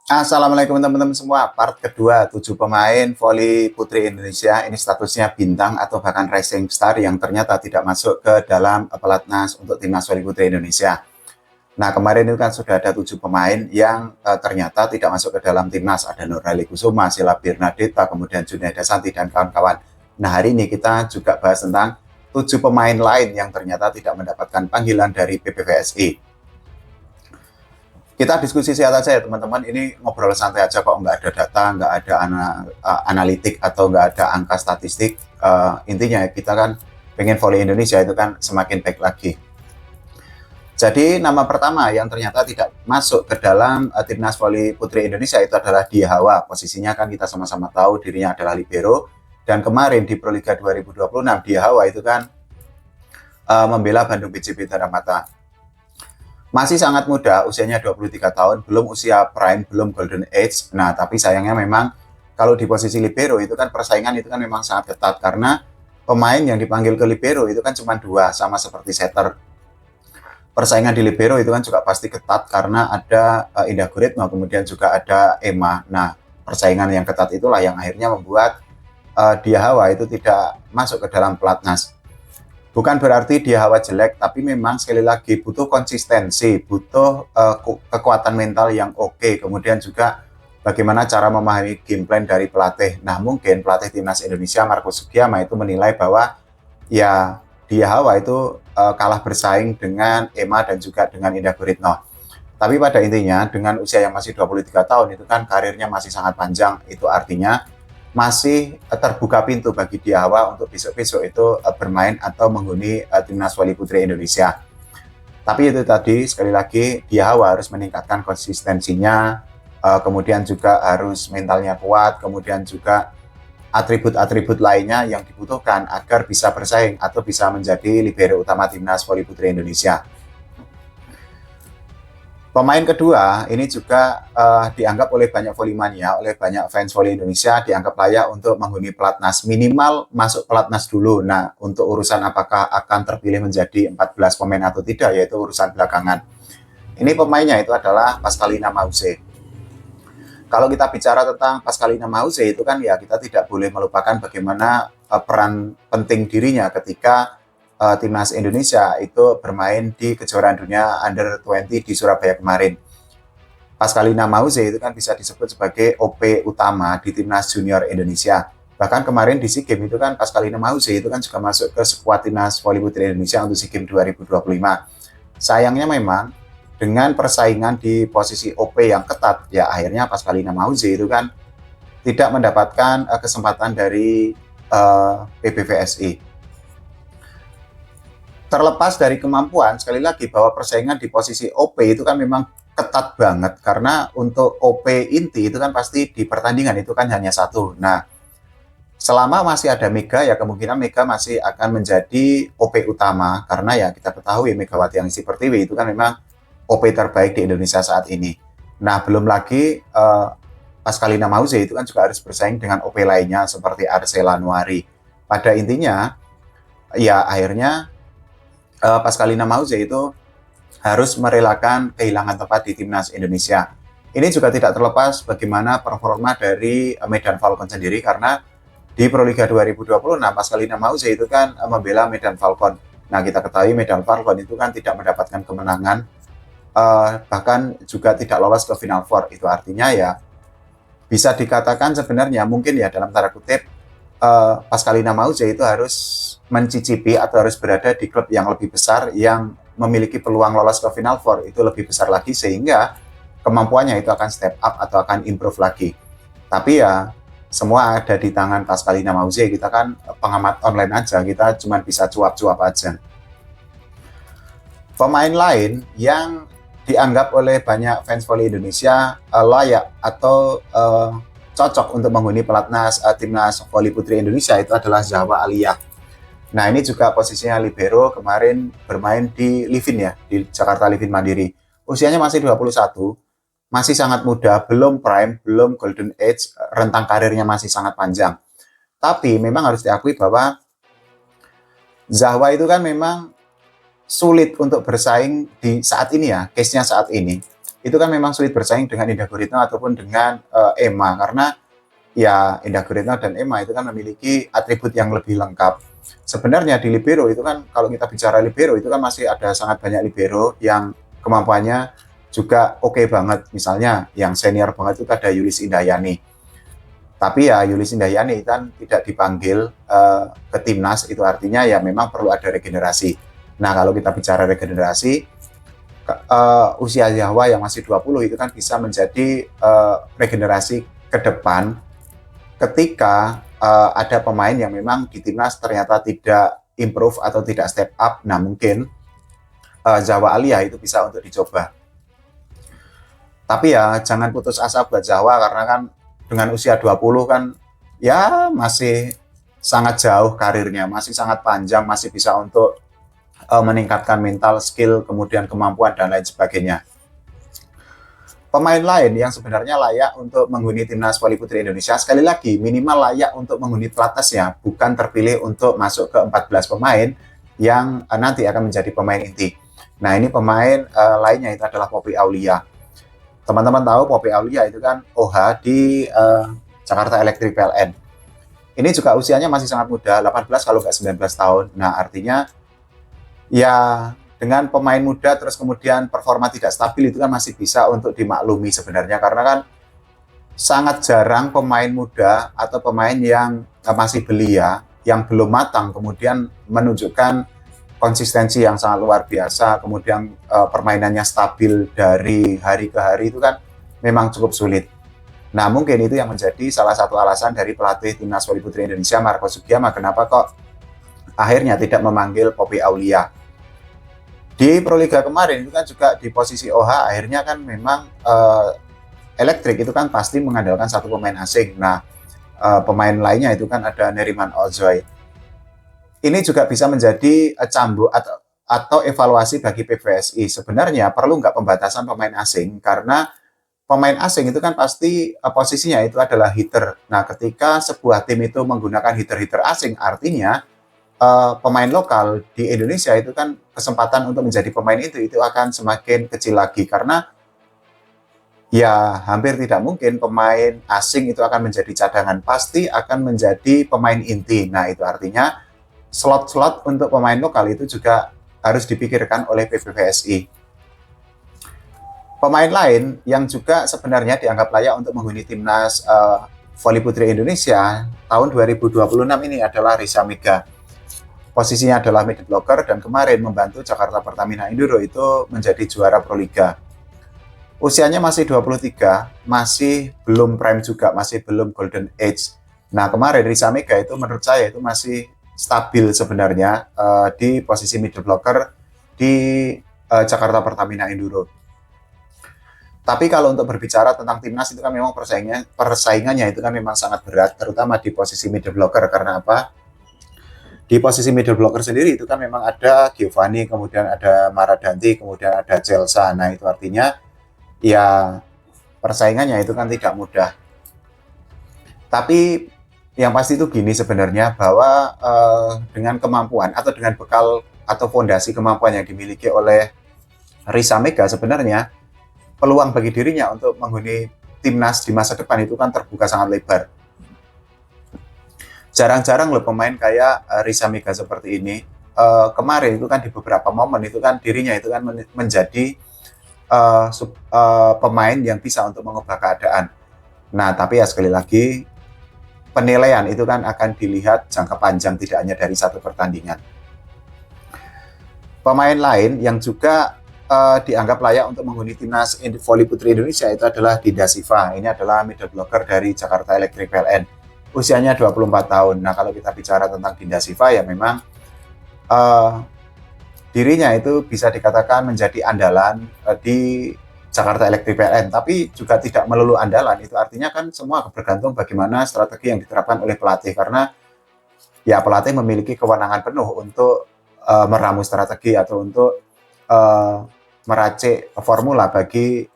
Assalamualaikum teman-teman semua. Part kedua, 7 pemain voli putri Indonesia. Ini statusnya bintang atau bahkan rising star yang ternyata tidak masuk ke dalam pelatnas untuk timnas voli putri Indonesia. Nah, kemarin itu kan sudah ada 7 pemain yang ternyata tidak masuk ke dalam timnas. Ada Nurhali Kusuma, Sheila Birnadita, kemudian Junaida Santi, dan kawan-kawan. Nah, hari ini kita juga bahas tentang 7 pemain lain yang ternyata tidak mendapatkan panggilan dari PPVSI. Kita diskusi sehat aja ya teman-teman, ini ngobrol santai aja kok, nggak ada data, nggak ada analitik atau nggak ada angka statistik. Intinya kita kan pengen volley Indonesia itu kan semakin baik lagi. Jadi nama pertama yang ternyata tidak masuk ke dalam timnas volley putri Indonesia itu adalah Dia Hawa. Posisinya kan kita sama-sama tahu dirinya adalah libero, dan kemarin di Proliga 2026 Dia Hawa itu kan membela Bandung BJB Darmata. Masih sangat muda, usianya 23 tahun, belum usia prime, belum golden age. Nah, tapi sayangnya memang kalau di posisi libero itu kan persaingan itu kan memang sangat ketat, karena pemain yang dipanggil ke libero itu kan cuma dua, sama seperti setter. Persaingan di libero itu kan juga pasti ketat karena ada Indah Guritno, kemudian juga ada Emma. Nah, persaingan yang ketat itulah yang akhirnya membuat Dia Hawa itu tidak masuk ke dalam pelatnas. Bukan berarti Dia Hawa jelek, tapi memang sekali lagi butuh konsistensi, butuh kekuatan mental yang oke, kemudian juga bagaimana cara memahami game plan dari pelatih. Nah, mungkin pelatih timnas Indonesia Markus Sugiyama itu menilai bahwa ya Dia Hawa itu kalah bersaing dengan Emma dan juga dengan Indah Guritno. Tapi pada intinya dengan usia yang masih 23 tahun itu kan karirnya masih sangat panjang, itu artinya masih terbuka pintu bagi Dia Hawa untuk besok-besok itu bermain atau menghuni timnas voli putri Indonesia. Tapi itu tadi, sekali lagi, Dia Hawa harus meningkatkan konsistensinya, kemudian juga harus mentalnya kuat, kemudian juga atribut-atribut lainnya yang dibutuhkan agar bisa bersaing atau bisa menjadi libero utama timnas voli putri Indonesia. Pemain kedua ini juga dianggap oleh banyak volley-mania, oleh banyak fans volley Indonesia, dianggap layak untuk menghuni pelatnas, minimal masuk pelatnas dulu. Nah, untuk urusan apakah akan terpilih menjadi 14 pemain atau tidak, yaitu urusan belakangan. Ini pemainnya itu adalah Pascalinha Mauze. Kalau kita bicara tentang Pascalinha Mauze itu kan ya kita tidak boleh melupakan bagaimana peran penting dirinya ketika timnas Indonesia itu bermain di kejuaraan dunia Under 20 di Surabaya kemarin. Pascalinha Mauze itu kan bisa disebut sebagai OP utama di timnas junior Indonesia. Bahkan kemarin di SEA Games itu kan Pascalinha Mauze itu kan juga masuk ke skuad timnas voli putri Indonesia untuk SEA Games 2025. Sayangnya memang dengan persaingan di posisi OP yang ketat, ya akhirnya Pascalinha Mauze itu kan tidak mendapatkan kesempatan dari PPVSI. Terlepas dari kemampuan, sekali lagi bahwa persaingan di posisi OP itu kan memang ketat banget, karena untuk OP inti itu kan pasti di pertandingan itu kan hanya satu. Nah, selama masih ada Mega, ya kemungkinan Mega masih akan menjadi OP utama, karena ya kita ketahui Megawati Aningsih Pertiwi itu kan memang OP terbaik di Indonesia saat ini. Nah, belum lagi Pascalinha Mauze itu kan juga harus bersaing dengan OP lainnya seperti Arcela Nuari. Pada intinya, ya akhirnya Pascalinha Mauze itu harus merelakan kehilangan tempat di timnas Indonesia. Ini juga tidak terlepas bagaimana performa dari Medan Falcon sendiri, karena di Proliga 2026 Pascalinha Mauze itu kan membela Medan Falcon. Nah, kita ketahui Medan Falcon itu kan tidak mendapatkan kemenangan, bahkan juga tidak lolos ke Final Four. Itu artinya ya bisa dikatakan sebenarnya mungkin ya dalam tanda kutip Pascalinha Mauze itu harus mencicipi atau harus berada di klub yang lebih besar, yang memiliki peluang lolos ke Final Four itu lebih besar lagi, sehingga kemampuannya itu akan step up atau akan improve lagi. Tapi ya semua ada di tangan Pascalinha Mauze. Kita kan pengamat online aja, kita cuma bisa cuap-cuap aja. Pemain lain yang dianggap oleh banyak fans volley Indonesia layak atau cocok untuk menghuni pelatnas timnas voli putri Indonesia itu adalah Zahwa Aliyah. Nah, ini juga posisinya libero, kemarin bermain di Livin ya, di Jakarta Livin Mandiri. Usianya masih 21, masih sangat muda, belum prime, belum golden age, rentang karirnya masih sangat panjang. Tapi memang harus diakui bahwa Zahwa itu kan memang sulit untuk bersaing di saat ini ya, case-nya saat ini. itu kan memang sulit bersaing dengan Indah Guritno ataupun dengan EMA, karena ya Indah Guritno dan EMA itu kan memiliki atribut yang lebih lengkap. Sebenarnya di libero itu kan, kalau kita bicara libero itu kan masih ada sangat banyak libero yang kemampuannya juga oke banget. Misalnya yang senior banget itu ada Yulis Indahyani. Tapi ya Yulis Indahyani kan tidak dipanggil ke timnas, itu artinya ya memang perlu ada regenerasi. Nah, kalau kita bicara regenerasi, usia Jawa yang masih 20 itu kan bisa menjadi regenerasi ke depan ketika ada pemain yang memang di timnas ternyata tidak improve atau tidak step up. Nah, mungkin Jawa Alia itu bisa untuk dicoba. Tapi ya jangan putus asa buat Jawa, karena kan dengan usia 20 kan ya masih sangat jauh karirnya, masih sangat panjang, masih bisa untuk meningkatkan mental, skill, kemudian kemampuan dan lain sebagainya. Pemain lain yang sebenarnya layak untuk menghuni timnas voli putri Indonesia, sekali lagi minimal layak untuk menghuni pelatnasnya, bukan terpilih untuk masuk ke 14 pemain yang nanti akan menjadi pemain inti. Nah, ini pemain lainnya itu adalah Poppy Aulia. Teman-teman tahu Poppy Aulia itu kan OH di Jakarta Electric PLN. Ini juga usianya masih sangat muda, 18 kalau nggak 19 tahun. Nah, artinya ya dengan pemain muda terus kemudian performa tidak stabil itu kan masih bisa untuk dimaklumi sebenarnya, karena kan sangat jarang pemain muda atau pemain yang masih belia, yang belum matang, kemudian menunjukkan konsistensi yang sangat luar biasa, kemudian permainannya stabil dari hari ke hari, itu kan memang cukup sulit. Nah, mungkin itu yang menjadi salah satu alasan dari pelatih timnas voli putri Indonesia Marco Sugiyama kenapa kok akhirnya tidak memanggil Poppy Aulia. Di Proliga kemarin itu kan juga di posisi OH, akhirnya kan memang Elektrik itu kan pasti mengandalkan satu pemain asing. Nah, pemain lainnya itu kan ada Neriman Ozoy. Ini juga bisa menjadi cambuk atau evaluasi bagi PBSI. Sebenarnya perlu nggak pembatasan pemain asing, karena pemain asing itu kan pasti posisinya itu adalah hitter. Nah, ketika sebuah tim itu menggunakan hitter-hitter asing, artinya pemain lokal di Indonesia itu kan kesempatan untuk menjadi pemain itu akan semakin kecil lagi, karena ya hampir tidak mungkin pemain asing itu akan menjadi cadangan, pasti akan menjadi pemain inti. Nah, itu artinya slot-slot untuk pemain lokal itu juga harus dipikirkan oleh PBVSI. Pemain lain yang juga sebenarnya dianggap layak untuk menghuni timnas voli putri Indonesia tahun 2026 ini adalah Risa Mega. Posisinya adalah middle blocker dan kemarin membantu Jakarta Pertamina Enduro itu menjadi juara Proliga. Usianya masih 23, masih belum prime juga, masih belum golden age. Nah, kemarin Risa Mega itu menurut saya itu masih stabil sebenarnya di posisi middle blocker di Jakarta Pertamina Enduro. Tapi kalau untuk berbicara tentang timnas itu kan memang persaingannya itu kan memang sangat berat, terutama di posisi middle blocker. Karena apa? Di posisi middle blocker sendiri itu kan memang ada Giovanni, kemudian ada Maradanti, kemudian ada Celsa. Nah, itu artinya ya persaingannya itu kan tidak mudah. Tapi yang pasti itu gini sebenarnya, bahwa dengan kemampuan atau dengan bekal atau fondasi kemampuan yang dimiliki oleh Risa Mega, sebenarnya peluang bagi dirinya untuk menghuni timnas di masa depan itu kan terbuka sangat lebar. Jarang-jarang loh pemain kayak Risa Mega seperti ini. Kemarin itu kan di beberapa momen itu kan dirinya itu kan menjadi pemain yang bisa untuk mengubah keadaan. Nah, tapi ya sekali lagi, penilaian itu kan akan dilihat jangka panjang, tidak hanya dari satu pertandingan. Pemain lain yang juga dianggap layak untuk menghuni timnas voli putri Indonesia itu adalah Dinda Siva. Ini adalah middle blocker dari Jakarta Electric PLN. Usianya 24 tahun. Nah, kalau kita bicara tentang Dinda Siva, ya memang dirinya itu bisa dikatakan menjadi andalan di Jakarta Electric PLN, tapi juga tidak melulu andalan. Itu artinya kan semua bergantung bagaimana strategi yang diterapkan oleh pelatih, karena ya pelatih memiliki kewenangan penuh untuk meramu strategi atau untuk meracik formula bagi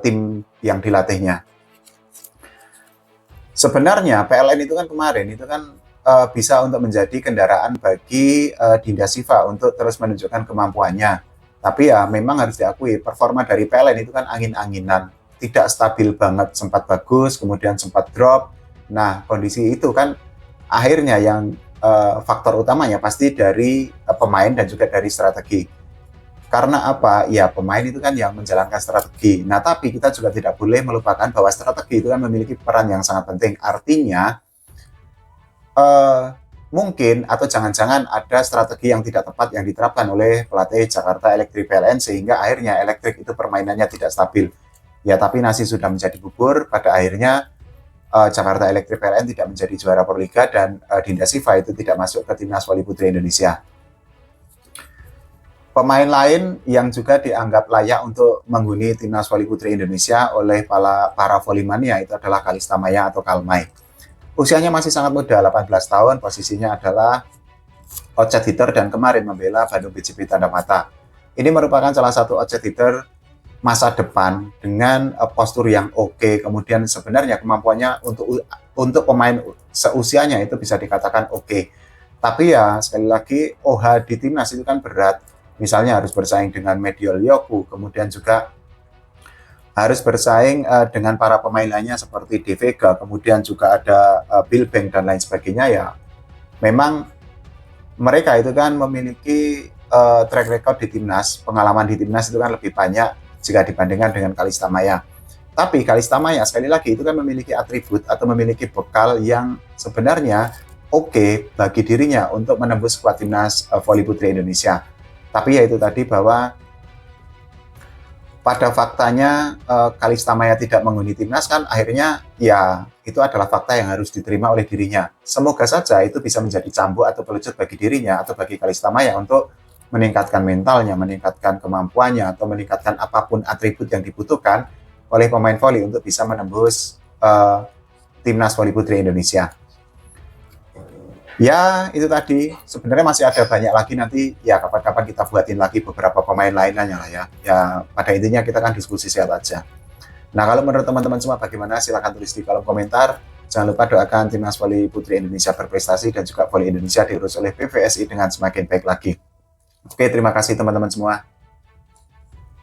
tim yang dilatihnya. Sebenarnya PLN itu kan kemarin itu kan bisa untuk menjadi kendaraan bagi Dinda Siva untuk terus menunjukkan kemampuannya. Tapi ya memang harus diakui performa dari PLN itu kan angin-anginan, tidak stabil banget, sempat bagus, kemudian sempat drop. Nah, kondisi itu kan akhirnya yang faktor utamanya pasti dari pemain dan juga dari strategi. Karena apa? Ya pemain itu kan yang menjalankan strategi. Nah, tapi kita juga tidak boleh melupakan bahwa strategi itu kan memiliki peran yang sangat penting. Artinya, eh, mungkin atau jangan-jangan ada strategi yang tidak tepat yang diterapkan oleh pelatih Jakarta Electric PLN sehingga akhirnya elektrik itu permainannya tidak stabil. Ya, tapi nasi sudah menjadi bubur. Pada akhirnya Jakarta Electric PLN tidak menjadi juara Proliga dan Dinda Siva itu tidak masuk ke timnas voli putri Indonesia. Pemain lain yang juga dianggap layak untuk menghuni timnas voli putri Indonesia oleh para volimania itu adalah Kalista Maya atau Kalmai. Usianya masih sangat muda, 18 tahun, posisinya adalah outset hitter dan kemarin membela Bandung BJP Tanda Mata. Ini merupakan salah satu outset hitter masa depan dengan postur yang oke, kemudian sebenarnya kemampuannya untuk pemain seusianya itu bisa dikatakan oke. Tapi ya sekali lagi OH di timnas itu kan berat. Misalnya harus bersaing dengan Mediol Yoku, kemudian juga harus bersaing dengan para pemain lainnya seperti De Vega, kemudian juga ada Bill Bank dan lain sebagainya ya. Memang mereka itu kan memiliki track record di timnas, pengalaman di timnas itu kan lebih banyak jika dibandingkan dengan Kalista Maya. Tapi Kalista Maya sekali lagi itu kan memiliki atribut atau memiliki bekal yang sebenarnya oke bagi dirinya untuk menembus skuad timnas voli putri Indonesia. Tapi ya itu tadi bahwa pada faktanya Kalista Maya tidak menghuni timnas kan akhirnya ya itu adalah fakta yang harus diterima oleh dirinya. Semoga saja itu bisa menjadi cambuk atau pelucut bagi dirinya atau bagi Kalista Maya untuk meningkatkan mentalnya, meningkatkan kemampuannya atau meningkatkan apapun atribut yang dibutuhkan oleh pemain voli untuk bisa menembus timnas voli putri Indonesia. Ya, itu tadi. Sebenarnya masih ada banyak lagi nanti. Ya, kapan-kapan kita buatin lagi beberapa pemain lainnya lah ya. Ya, pada intinya kita kan diskusi sehat aja. Nah, kalau menurut teman-teman semua bagaimana? Silahkan tulis di kolom komentar. Jangan lupa doakan timnas voli putri Indonesia berprestasi dan juga voli Indonesia diurus oleh PVSI dengan semakin baik lagi. Oke, terima kasih teman-teman semua.